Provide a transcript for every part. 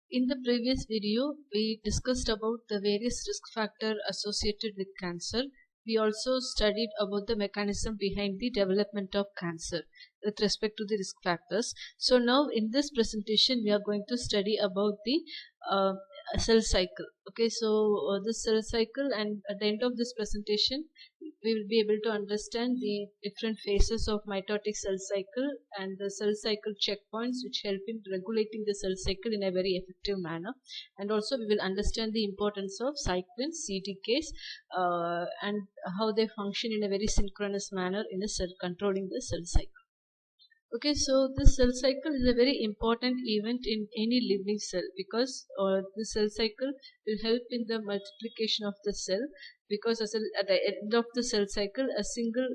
In the previous video, we discussed about the various risk factors associated with cancer. We also studied about the mechanism behind the development of cancer with respect to the risk factors. So now in this presentation, we are going to study about the uh, cell cycle. Okay, so this cell cycle, and at the end of this presentation, we will be able to understand the different phases of mitotic cell cycle and the cell cycle checkpoints which help in regulating the cell cycle in a very effective manner. And also we will understand the importance of cyclins, CDKs, and how they function in a very synchronous manner in the cell, controlling the cell cycle. Okay, so this cell cycle is a very important event in any living cell because the cell cycle will help in the multiplication of the cell, because at the end of the cell cycle a single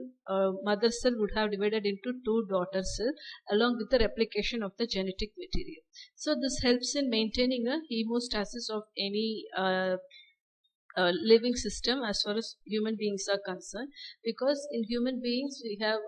mother cell would have divided into two daughter cells along with the replication of the genetic material. So this helps in maintaining a hemostasis of any living system as far as human beings are concerned, because in human beings we have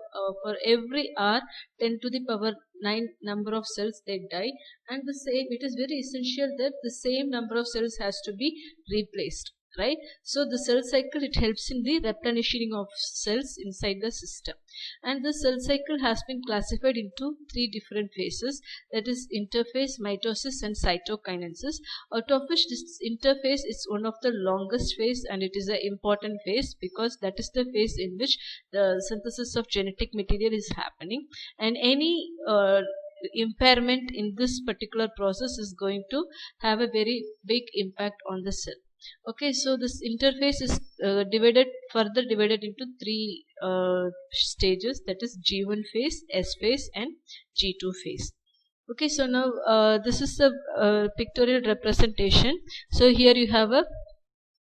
for every hour 10 to the power 9 number of cells they die, and the same, it is very essential that the same number of cells has to be replaced, right? So the cell cycle, it helps in the replenishing of cells inside the system. And the cell cycle has been classified into three different phases, that is interphase, mitosis and cytokinesis, out of which this interphase is one of the longest phase, and it is an important phase because that is the phase in which the synthesis of genetic material is happening, and any impairment in this particular process is going to have a very big impact on the cell. Okay, so this interphase is further divided into three stages, that is G1 phase, S phase and G2 phase. Okay, so now this is the pictorial representation. So here you have a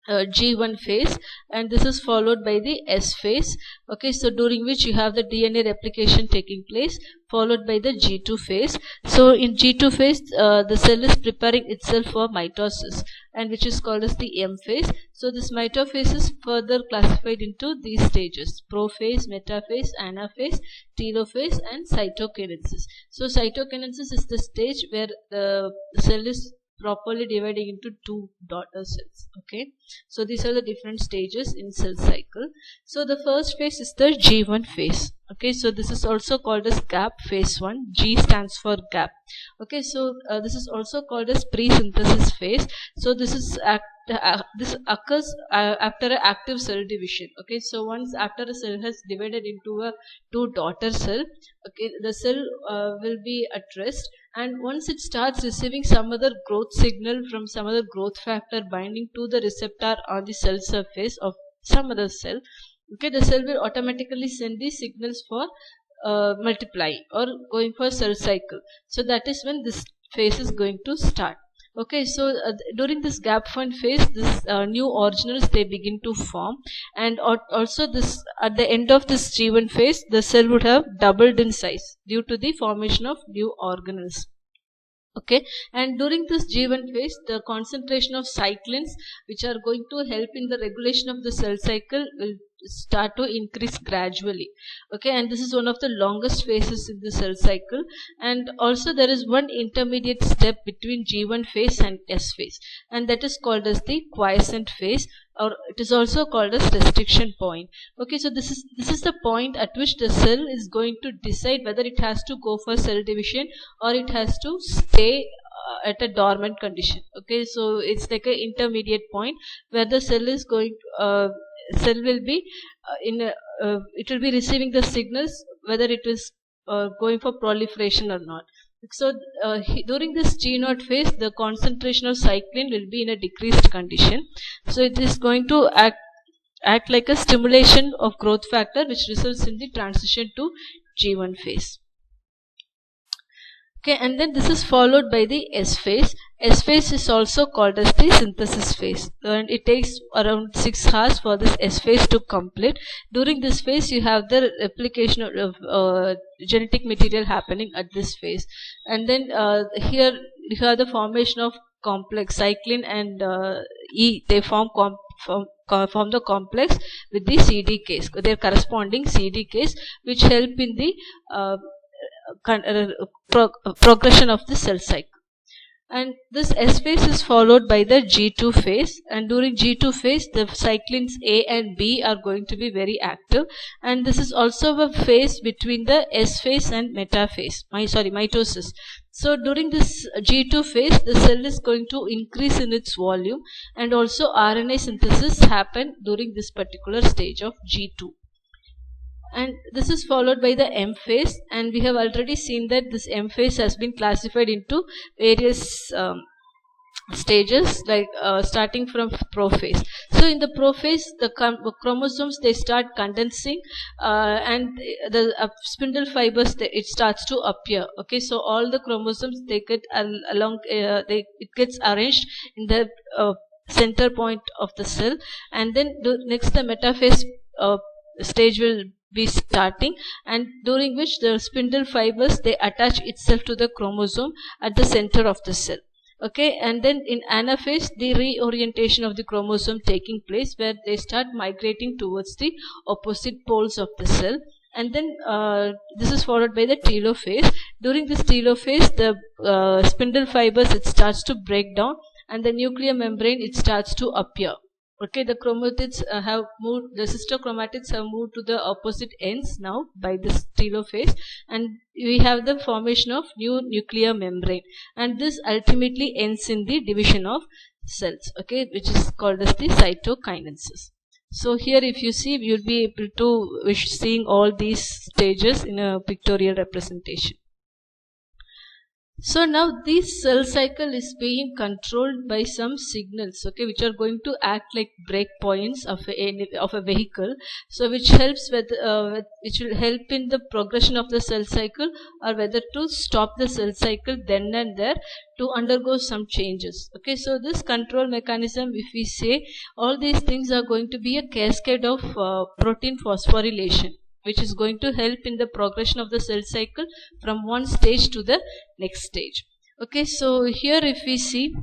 G1 phase, and this is followed by the S phase. Okay, so during which you have the DNA replication taking place, followed by the G2 phase. So in G2 phase, the cell is preparing itself for mitosis, and which is called as the M phase. So this mitophase is further classified into these stages: prophase, metaphase, anaphase, telophase and cytokinesis. So cytokinesis is the stage where the cell is properly dividing into two daughter cells. Okay, so these are the different stages in cell cycle. So the first phase is the G1 phase. Okay, so this is also called as gap phase 1. G stands for gap. Okay, so this is also called as pre-synthesis phase. So this is this occurs after an active cell division. Okay, so once after a cell has divided into a two daughter cell, okay, the cell will be at rest, and once it starts receiving some other growth signal from some other growth factor binding to the receptor on the cell surface of some other cell, okay, the cell will automatically send these signals for multiplying or going for cell cycle. So that is when this phase is going to start. Okay, so during this gap one phase, this new organelles they begin to form, and also this at the end of this G1 phase, the cell would have doubled in size due to the formation of new organelles. Okay, and during this G1 phase, the concentration of cyclins, which are going to help in the regulation of the cell cycle, will start to increase gradually. Okay, and this is one of the longest phases in the cell cycle, and also there is one intermediate step between G1 phase and S phase, and that is called as the quiescent phase, or it is also called as restriction point. Okay, so this is the point at which the cell is going to decide whether it has to go for cell division or it has to stay at a dormant condition. Okay, so it's like an intermediate point where the cell is going cell will be it will be receiving the signals whether it is going for proliferation or not. So during this G0 phase, the concentration of cyclin will be in a decreased condition. So it is going to act like a stimulation of growth factor, which results in the transition to G1 phase. Okay, and then this is followed by the S phase. S phase is also called as the synthesis phase, and it takes around 6 hours for this S phase to complete. During this phase, you have the replication of genetic material happening at this phase, and then here you have the formation of complex cyclin and E. They form the complex with the CDKs, their corresponding CDKs, which help in the progression of the cell cycle. And this S phase is followed by the G2 phase, and during G2 phase the cyclins A and B are going to be very active, and this is also a phase between the S phase and metaphase, mitosis. So during this G2 phase the cell is going to increase in its volume, and also RNA synthesis happen during this particular stage of G2. And this is followed by the M phase, and we have already seen that this M phase has been classified into various stages, like starting from prophase. So in the prophase the chromosomes they start condensing, and the spindle fibers it starts to appear. Okay, so all the chromosomes they get along, it gets arranged in the center point of the cell, and then next the metaphase stage will be starting, and during which the spindle fibers they attach itself to the chromosome at the center of the cell. Okay, and then in anaphase the reorientation of the chromosome taking place, where they start migrating towards the opposite poles of the cell. And then this is followed by the telophase. During this telophase the spindle fibers it starts to break down, and the nuclear membrane it starts to appear. Okay, the chromatids have moved, the sister chromatids have moved to the opposite ends now by this telophase, and we have the formation of new nuclear membrane, and this ultimately ends in the division of cells, okay, which is called as the cytokinesis. So here if you see, you'll be able to seeing all these stages in a pictorial representation. So now this cell cycle is being controlled by some signals, okay, which are going to act like breakpoints of a vehicle. So which helps which will help in the progression of the cell cycle, or whether to stop the cell cycle then and there to undergo some changes. Okay, so this control mechanism, if we say, all these things are going to be a cascade of protein phosphorylation, which is going to help in the progression of the cell cycle from one stage to the next stage. Okay, so here if we see,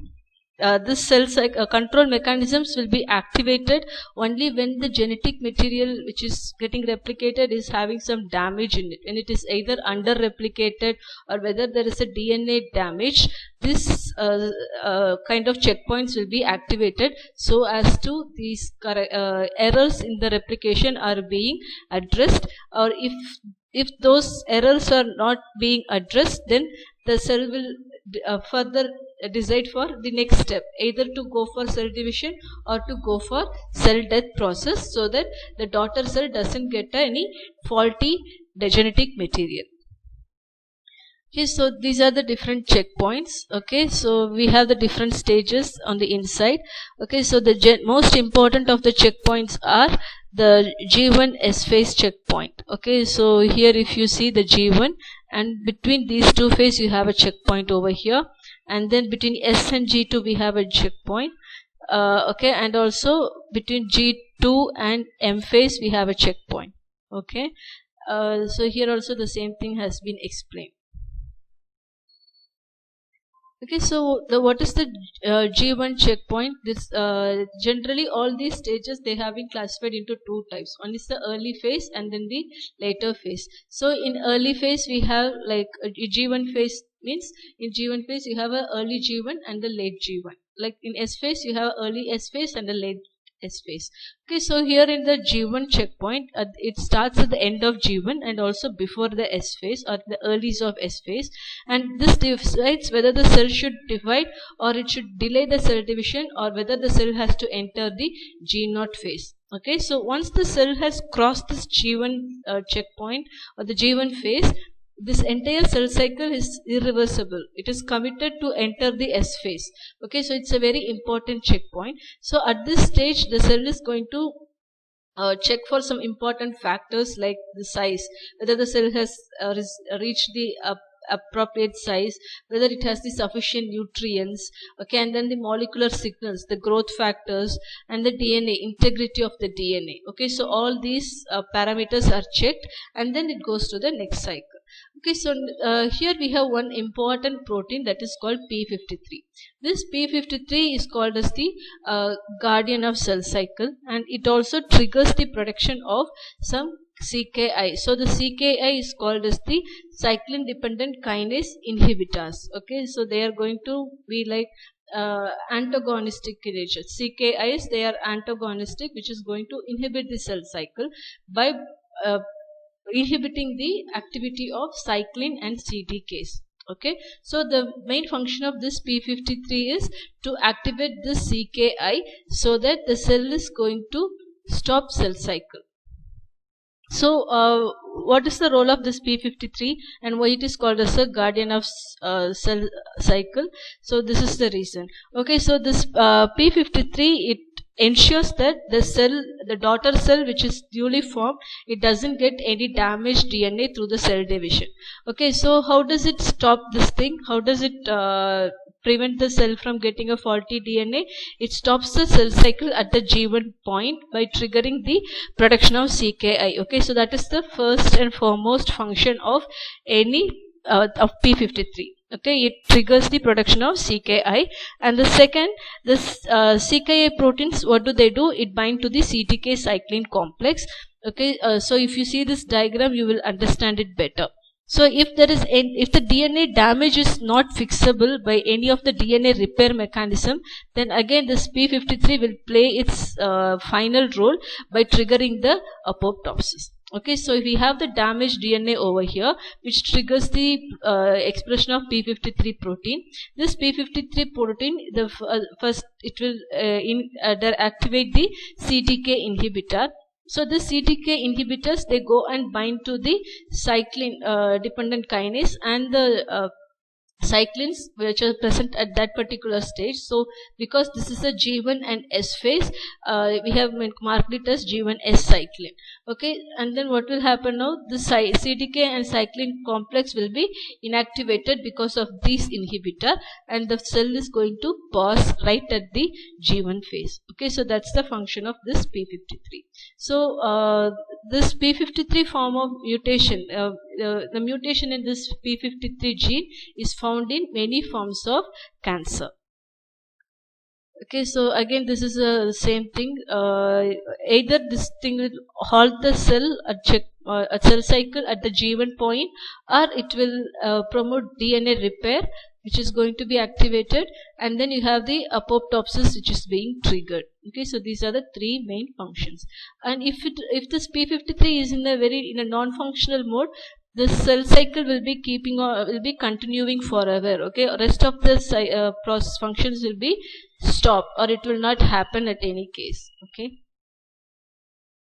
this cell cycle control mechanisms will be activated only when the genetic material which is getting replicated is having some damage in it, when it is either under replicated or whether there is a DNA damage. This kind of checkpoints will be activated so as to these errors in the replication are being addressed, or if those errors are not being addressed, then the cell will further decide for the next step, either to go for cell division or to go for cell death process, so that the daughter cell doesn't get any faulty genetic material. Okay, so these are the different checkpoints. Okay, so we have the different stages on the inside. Okay, so the most important of the checkpoints are the G1 S phase checkpoint. Okay, so here if you see the G1, and between these two phases you have a checkpoint over here, and then between S and G2 we have a checkpoint. Okay, and also between G2 and M phase we have a checkpoint. Okay, so here also the same thing has been explained. Okay, so what is the G1 checkpoint? This generally all these stages they have been classified into two types. One is the early phase and then the later phase. So in early phase we have like G1 phase, means in G1 phase you have a early G1 and the late G1. Like in S phase you have early S phase and a late S phase. Okay, so here in the G1 checkpoint, it starts at the end of G1 and also before the S phase or the earlies of S phase, and this decides whether the cell should divide or it should delay the cell division, or whether the cell has to enter the G0 phase. Okay, so once the cell has crossed this G1 checkpoint or the G1 phase, this entire cell cycle is irreversible. It is committed to enter the S phase. Okay, so it's a very important checkpoint. So at this stage the cell is going to check for some important factors like the size, whether the cell has reached the appropriate size, whether it has the sufficient nutrients, okay, and then the molecular signals, the growth factors, and the DNA, integrity of the DNA. Okay, so all these parameters are checked, and then it goes to the next cycle. Okay, so here we have one important protein that is called P53. This P53 is called as the guardian of cell cycle, and it also triggers the production of some CKI. So the CKI is called as the cyclin dependent kinase inhibitors. Okay, so they are going to be like antagonistic in nature. CKIs, they are antagonistic, which is going to inhibit the cell cycle by uh, inhibiting the activity of cyclin and CDKs. Okay, so the main function of this P53 is to activate this CKI so that the cell is going to stop cell cycle. So, what is the role of this P53 and why it is called as a guardian of cell cycle? So, this is the reason. Okay, so this P53, it ensures that the daughter cell which is newly formed, it doesn't get any damaged DNA through the cell division. Okay, so how does it stop this thing? How does it prevent the cell from getting a faulty DNA? It stops the cell cycle at the G1 point by triggering the production of CKI. Okay, so that is the first and foremost function of any of P53. Okay, it triggers the production of CKI. And the second, this CKI proteins, what do? It bind to the CTK cyclin complex. Okay, so if you see this diagram, you will understand it better. So if the DNA damage is not fixable by any of the DNA repair mechanism, then again this P53 will play its final role by triggering the apoptosis. Okay, so if we have the damaged DNA over here, which triggers the expression of P53 protein. This P53 protein, first it will activate the CTK inhibitor. So the CTK inhibitors, they go and bind to the cyclin dependent kinase and the cyclins which are present at that particular stage. So because this is a G1 and S phase, we have marked it as G1 S cyclin. Okay, and then what will happen now? The CTK and cyclin complex will be inactivated because of this inhibitor, and the cell is going to pause right at the G1 phase. Okay, so that's the function of this P53. So this P53 form of mutation, the mutation in this P53 gene is found in many forms of cancer. Okay, so again this is the same thing. Either this thing will halt the cell at cell cycle at the G1 point, or it will promote DNA repair, which is going to be activated, and then you have the apoptosis which is being triggered. Okay, so these are the three main functions. And if this P53 is in a non-functional mode, the cell cycle will be continuing forever. Okay, rest of the process functions will be stopped, or it will not happen at any case. Okay.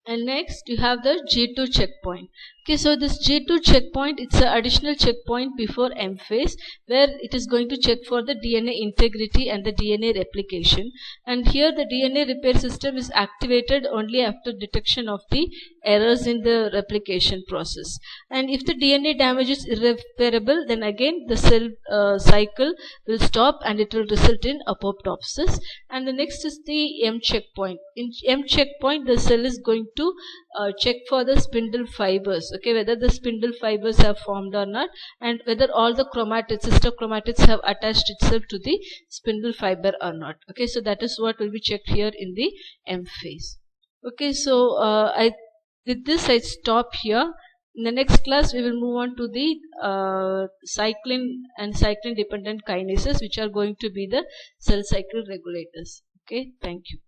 And next you have the G2 checkpoint. Okay, so this G2 checkpoint, it's an additional checkpoint before M phase, where it is going to check for the DNA integrity and the DNA replication. And here the DNA repair system is activated only after detection of the errors in the replication process. And if the DNA damage is irreparable, then again the cell cycle will stop and it will result in apoptosis. And the next is the M checkpoint. In M checkpoint, the cell is going to check for the spindle fibers. Okay, whether the spindle fibers have formed or not, and whether all the sister chromatids have attached itself to the spindle fiber or not. Okay, so that is what will be checked here in the M phase. Okay, so I stop here. In the next class, we will move on to the cyclin and cyclin dependent kinases, which are going to be the cell cycle regulators. Okay, thank you.